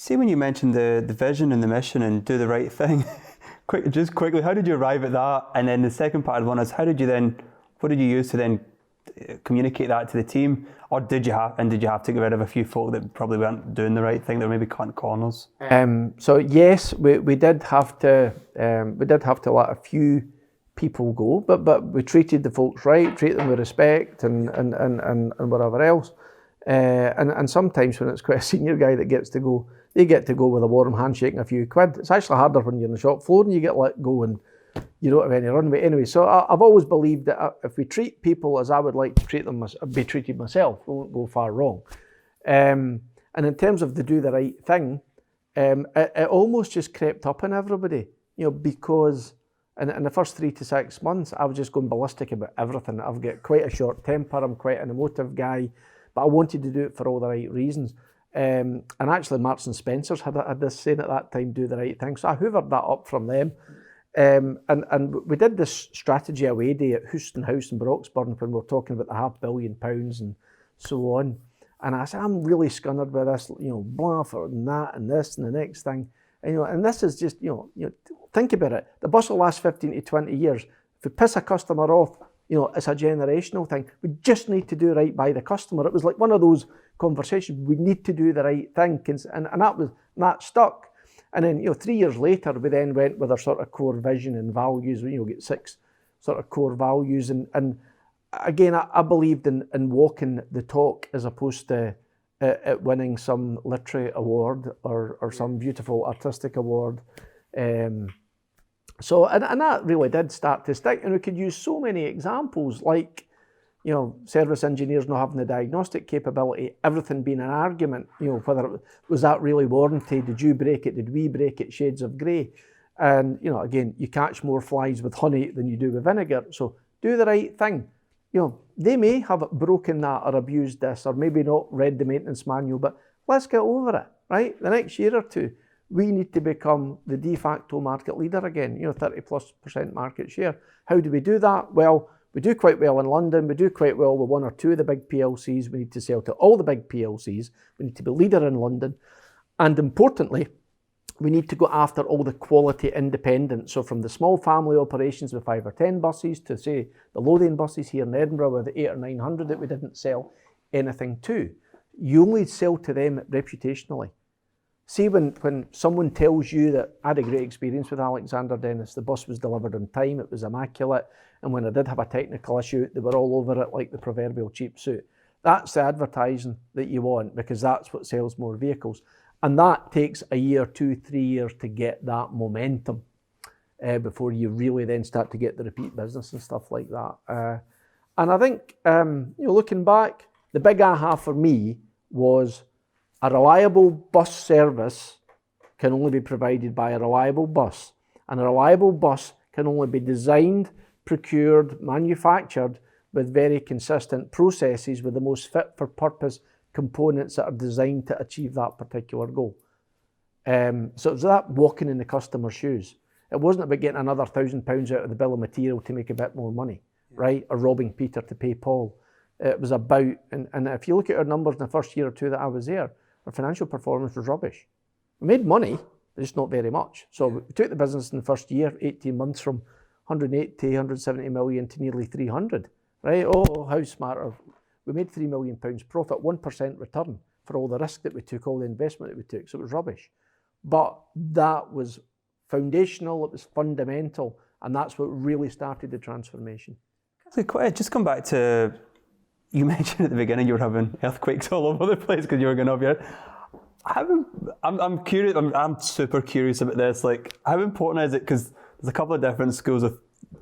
See, when you mentioned the vision and the mission and do the right thing, quickly, how did you arrive at that? And then the second part of one is, what did you use to then communicate that to the team? Or did you have to get rid of a few folk that probably weren't doing the right thing, that were maybe cutting corners? So yes, we did have to let a few people go, but we treated the folks right, treat them with respect and whatever else. And sometimes when it's quite a senior guy that gets to go, they get to go with a warm handshake and a few quid. It's actually harder when you're on the shop floor and you get let go and you don't have any runway. Anyway, so I've always believed that if we treat people as I would like to be treated myself, we won't go far wrong. And in terms of the do the right thing, it almost just crept up on everybody, because in the first 3 to 6 months, I was just going ballistic about everything. I've got quite a short temper, I'm quite an emotive guy, but I wanted to do it for all the right reasons. And actually Marks and Spencer's had this saying at that time, do the right thing. So I hoovered that up from them. And we did this strategy away day at Houston House in Broxburn when we were talking about the £500 million and so on. And I said, I'm really scunnered by this, blah for that and this and the next thing. And this is just, think about it. The bus will last 15 to 20 years. If we piss a customer off, it's a generational thing. We just need to do right by the customer. It was like one of those conversations. We need to do the right thing. And that stuck. And then, 3 years later, we then went with our sort of core vision and values. We get 6 sort of core values. And again, I believed in walking the talk as opposed to winning some literary award or some beautiful artistic award. So that really did start to stick. And we could use so many examples like, service engineers not having the diagnostic capability, everything being an argument, whether was that really warranty, did you break it, did we break it, shades of grey. And, again, you catch more flies with honey than you do with vinegar. So do the right thing. They may have broken that or abused this or maybe not read the maintenance manual, but let's get over it, right? The next year or two, we need to become the de facto market leader again, 30+% market share. How do we do that? Well, we do quite well in London. We do quite well with 1 or 2 of the big PLCs. We need to sell to all the big PLCs. We need to be leader in London. And importantly, we need to go after all the quality independents. So from the small family operations with 5 or 10 buses to, say, the Lothian buses here in Edinburgh with 800 or 900 that we didn't sell anything to. You only sell to them reputationally. See, when someone tells you that I had a great experience with Alexander Dennis, the bus was delivered on time, it was immaculate, and when I did have a technical issue, they were all over it like the proverbial cheap suit. That's the advertising that you want, because that's what sells more vehicles. And that takes a year, 2, 3 years to get that momentum before you really then start to get the repeat business and stuff like that. And I think, looking back, the big aha for me was a reliable bus service can only be provided by a reliable bus. And a reliable bus can only be designed, procured, manufactured with very consistent processes with the most fit for purpose components that are designed to achieve that particular goal. So it was that walking in the customer's shoes. It wasn't about getting another £1,000 out of the bill of material to make a bit more money, right? Or robbing Peter to pay Paul. It was about, and if you look at our numbers in the first year or two that I was there, our financial performance was rubbish. We made money, but just not very much. So we took the business in the first year, 18 months, from 180, 170 million to nearly 300, right? Oh, how smart. We made £3 million profit, 1% return for all the risk that we took, all the investment that we took. So it was rubbish. But that was foundational, it was fundamental, and that's what really started the transformation. Just come back to, you mentioned at the beginning you were having earthquakes all over the place because you were going up here. I'm curious, I'm super curious about this. Like, how important is it? Because there's a couple of different schools of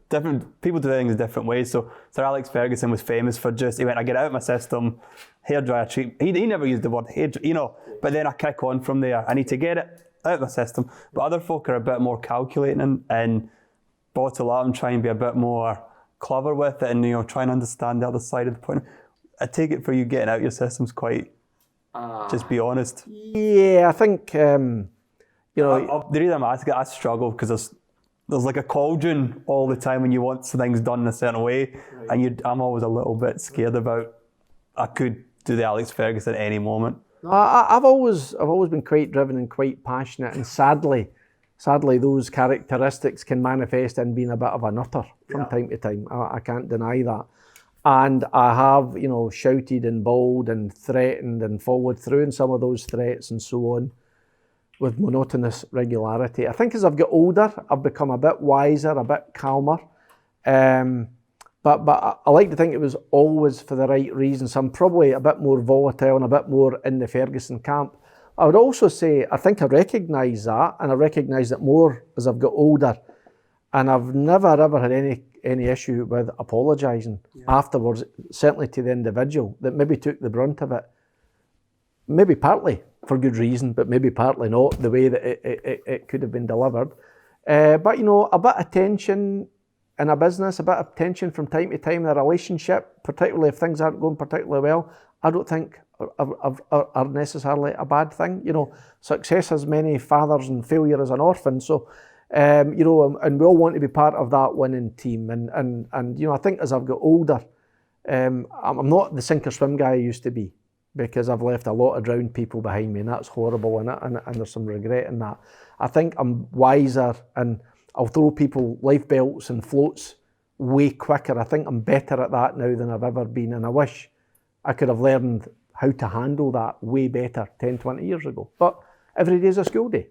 different people do things different ways. So Sir Alex Ferguson was famous for he went, I get out of my system, hairdryer treatment. He never used the word hair, but then I kick on from there. I need to get it out of my system. But other folk are a bit more calculating and bottle up and try and be a bit more clever with it and, try and understand the other side of the point. I take it for you getting out your system's quite, just be honest. Yeah, I think, the reason I'm asking, I struggle because there's like a cauldron all the time when you want things done in a certain way, right. And I'm always a little bit scared about, I could do the Alex Ferguson at any moment. No, I've always been quite driven and quite passionate, and sadly, those characteristics can manifest in being a bit of a nutter from time to time. I can't deny that. And I have, shouted and bawled and threatened and followed through in some of those threats and so on with monotonous regularity. I think as I've got older, I've become a bit wiser, a bit calmer. But I like to think it was always for the right reasons. I'm probably a bit more volatile and a bit more in the Ferguson camp. I would also say, I think I recognise that, and I recognise it more as I've got older. And I've never ever had any issue with apologising afterwards, certainly to the individual that maybe took the brunt of it. Maybe partly for good reason, but maybe partly not the way that it could have been delivered. But a bit of tension in a business, a bit of tension from time to time in a relationship, particularly if things aren't going particularly well, I don't think are necessarily a bad thing. Success has many fathers and failure is an orphan. So, and we all want to be part of that winning team. And I think as I've got older, I'm not the sink or swim guy I used to be, because I've left a lot of drowned people behind me, and that's horrible, and there's some regret in that. I think I'm wiser, and I'll throw people life belts and floats way quicker. I think I'm better at that now than I've ever been, and I wish I could have learned how to handle that way better 10, 20 years ago. But every day is a school day.